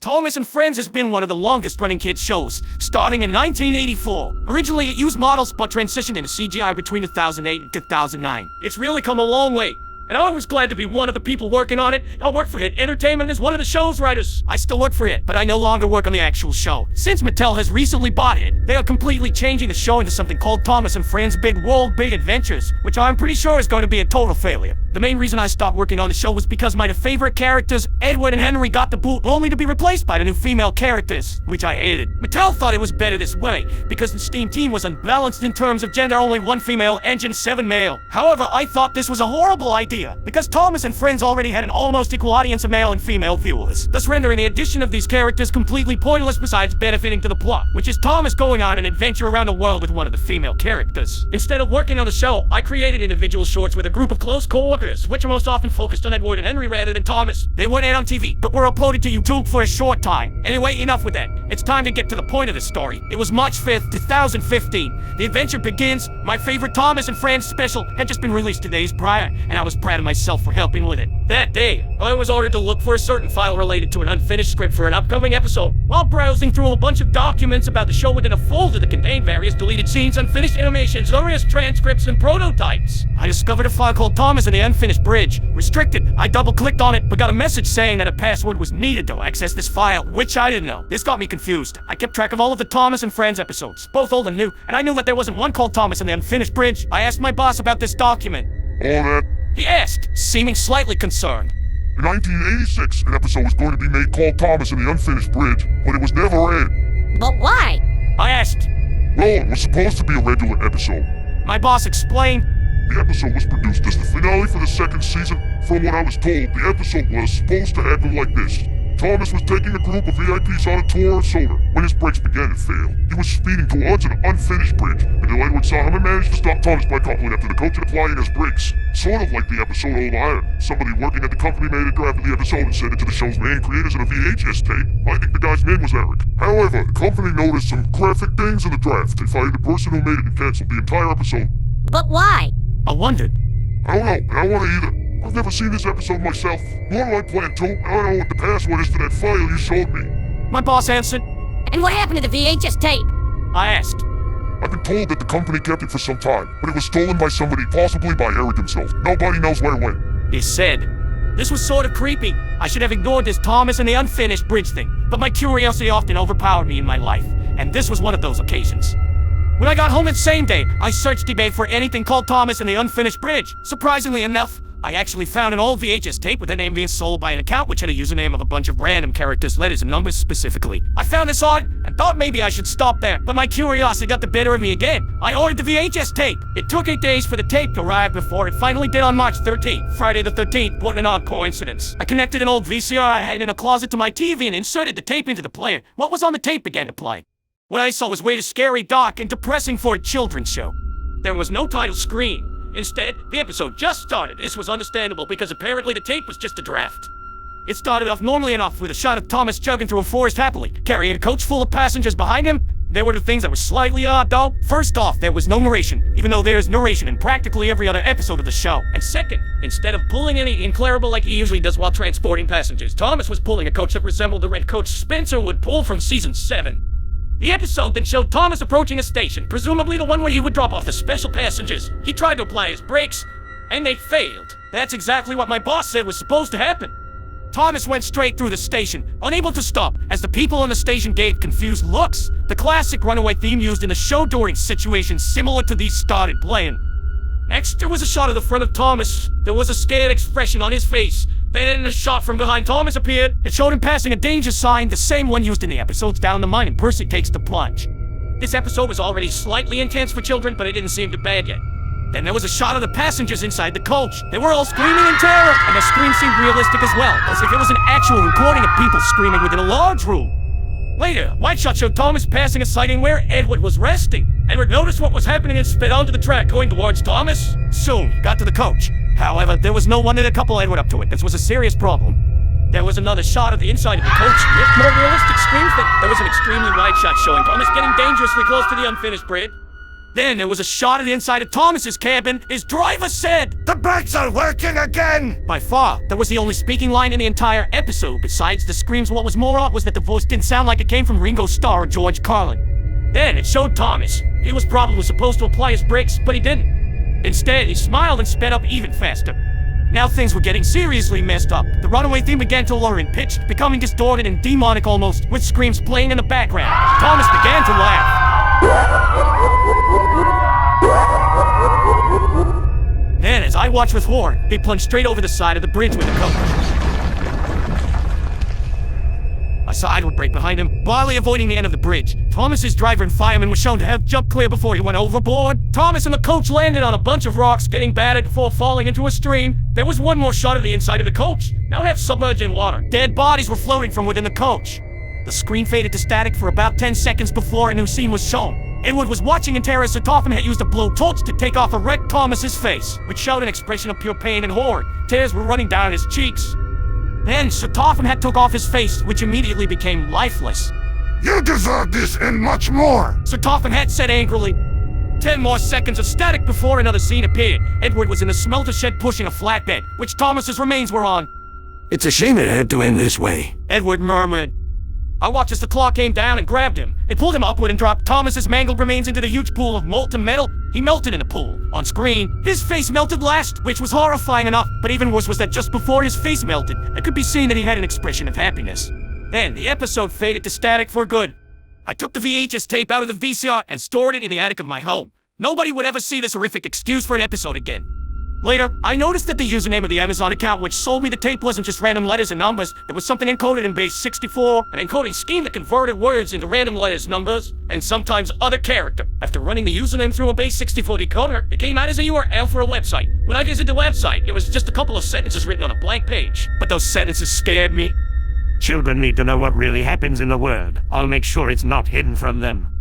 Thomas and Friends has been one of the longest-running kids shows, starting in 1984. Originally, it used models but transitioned into CGI between 2008 and 2009. It's really come a long way, and I was glad to be one of the people working on it. I work for Hit Entertainment as one of the show's writers. I still work for Hit, but I no longer work on the actual show. Since Mattel has recently bought it, they are completely changing the show into something called Thomas and Friends Big World Big Adventures, which I'm pretty sure is going to be a total failure. The main reason I stopped working on the show was because my favorite characters, Edward and Henry, got the boot only to be replaced by the new female characters, which I hated. Mattel thought it was better this way, because the Steam team was unbalanced in terms of gender, only 1 female and 7 male. However, I thought this was a horrible idea, because Thomas and Friends already had an almost equal audience of male and female viewers, thus rendering the addition of these characters completely pointless besides benefiting to the plot, which is Thomas going on an adventure around the world with one of the female characters. Instead of working on the show, I created individual shorts with a group of close co-workers, which are most often focused on Edward and Henry rather than Thomas. They weren't aired on TV, but were uploaded to YouTube for a short time. Anyway, enough with that. It's time to get to the point of the story. It was March 5th, 2015. The adventure begins. My favorite Thomas and Friends special had just been released 2 days prior, and I was proud of myself for helping with it. That day, I was ordered to look for a certain file related to an unfinished script for an upcoming episode. While browsing through a bunch of documents about the show within a folder that contained various deleted scenes, unfinished animations, various transcripts, and prototypes, I discovered a file called Thomas and the Unfinished Bridge. Restricted. I double-clicked on it, but got a message saying that a password was needed to access this file, which I didn't know. This got me confused. I kept track of all of the Thomas and Friends episodes, both old and new, and I knew that there wasn't one called Thomas and the Unfinished Bridge. I asked my boss about this document. All that. He asked, seeming slightly concerned. In 1986, an episode was going to be made called Thomas and the Unfinished Bridge, but it was never aired. But why? I asked. Well, it was supposed to be a regular episode. My boss explained. The episode was produced as the finale for the second season. From what I was told, the episode was supposed to happen like this. Thomas was taking a group of VIPs on a tour of soda. When his brakes began to fail, he was speeding towards an unfinished bridge, until Edward saw him and managed to stop Thomas by coupling after the coach and applying his brakes. Sort of like the episode Old Iron. Somebody working at the company made a draft of the episode and sent it to the show's main creators in a VHS tape. I think the guy's name was Eric. However, the company noticed some graphic things in the draft. They fired the person who made it and canceled the entire episode. But why? I wondered. I don't know, and I don't want to either. I've never seen this episode myself, nor do I plan to. I don't know what the password is to that file you showed me. My boss answered. And what happened to the VHS tape? I asked. I've been told that the company kept it for some time, but it was stolen by somebody, possibly by Eric himself. Nobody knows where it went. He said. This was sort of creepy. I should have ignored this Thomas and the Unfinished Bridge thing, but my curiosity often overpowered me in my life, and this was one of those occasions. When I got home that same day, I searched eBay for anything called Thomas and the Unfinished Bridge. Surprisingly enough, I actually found an old VHS tape with the name being sold by an account which had a username of a bunch of random characters, letters, and numbers specifically. I found this odd and thought maybe I should stop there, but my curiosity got the better of me again. I ordered the VHS tape. It took 8 days for the tape to arrive before it finally did on March 13th, Friday the 13th. What an odd coincidence. I connected an old VCR I had in a closet to my TV and inserted the tape into the player. What was on the tape began to play. What I saw was way too scary, dark, and depressing for a children's show. There was no title screen. Instead, the episode just started. This was understandable because apparently the tape was just a draft. It started off normally enough with a shot of Thomas chugging through a forest happily, carrying a coach full of passengers behind him. There were the things that were slightly odd though. First off, there was no narration, even though there's narration in practically every other episode of the show. And second, instead of pulling any inclarable like he usually does while transporting passengers, Thomas was pulling a coach that resembled the red coach Spencer would pull from season 7. The episode then showed Thomas approaching a station, presumably the one where he would drop off the special passengers. He tried to apply his brakes, and they failed. That's exactly what my boss said was supposed to happen. Thomas went straight through the station, unable to stop, as the people on the station gave confused looks. The classic runaway theme used in the show during situations similar to these started playing. Next, there was a shot of the front of Thomas. There was a scared expression on his face. Then a shot from behind Thomas appeared. It showed him passing a danger sign, the same one used in the episodes Down the Mine and Percy Takes the Plunge. This episode was already slightly intense for children, but it didn't seem too bad yet. Then there was a shot of the passengers inside the coach. They were all screaming in terror, and their screams seemed realistic as well, as if it was an actual recording of people screaming within a large room. Later, a wide shot showed Thomas passing a sighting where Edward was resting. Edward noticed what was happening and sped onto the track going towards Thomas. Soon, he got to the coach. However, there was no one to couple Edward up to it. This was a serious problem. There was another shot of the inside of the coach with more realistic screams. There was an extremely wide shot showing Thomas getting dangerously close to the unfinished bridge. Then there was a shot of the inside of Thomas's cabin. His driver said, The brakes are working again! By far, that was the only speaking line in the entire episode besides the screams. What was more odd was that the voice didn't sound like it came from Ringo Starr or George Carlin. Then it showed Thomas. He was probably supposed to apply his brakes, but he didn't. Instead, he smiled and sped up even faster. Now things were getting seriously messed up. The runaway theme began to lower in pitch, becoming distorted and demonic almost, with screams playing in the background. Thomas began to laugh. Then, as I watched with horror, he plunged straight over the side of the bridge with the coach. A side would break behind him, barely avoiding the end of the bridge. Thomas's driver and fireman was shown to have jumped clear before he went overboard. Thomas and the coach landed on a bunch of rocks, getting battered before falling into a stream. There was one more shot of the inside of the coach, now half submerged in water. Dead bodies were floating from within the coach. The screen faded to static for about 10 seconds before a new scene was shown. Edward was watching in terror as Toffin had used a blowtorch to take off a wrecked Thomas's face, which showed an expression of pure pain and horror. Tears were running down his cheeks. Then Sir Toffin had took off his face, which immediately became lifeless. You deserve this and much more! Sir Toffin had said angrily. 10 more seconds of static before another scene appeared. Edward was in the smelter shed pushing a flatbed, which Thomas's remains were on. It's a shame it had to end this way. Edward murmured. I watched as the claw came down and grabbed him. It pulled him upward and dropped Thomas's mangled remains into the huge pool of molten metal. He melted in the pool. On screen, his face melted last, which was horrifying enough, but even worse was that just before his face melted, it could be seen that he had an expression of happiness. Then, the episode faded to static for good. I took the VHS tape out of the VCR and stored it in the attic of my home. Nobody would ever see this horrific excuse for an episode again. Later, I noticed that the username of the Amazon account which sold me the tape wasn't just random letters and numbers. There was something encoded in base 64, an encoding scheme that converted words into random letters, numbers, and sometimes other character. After running the username through a base 64 decoder, it came out as a URL for a website. When I visited the website, it was just a couple of sentences written on a blank page. But those sentences scared me. Children need to know what really happens in the world. I'll make sure it's not hidden from them.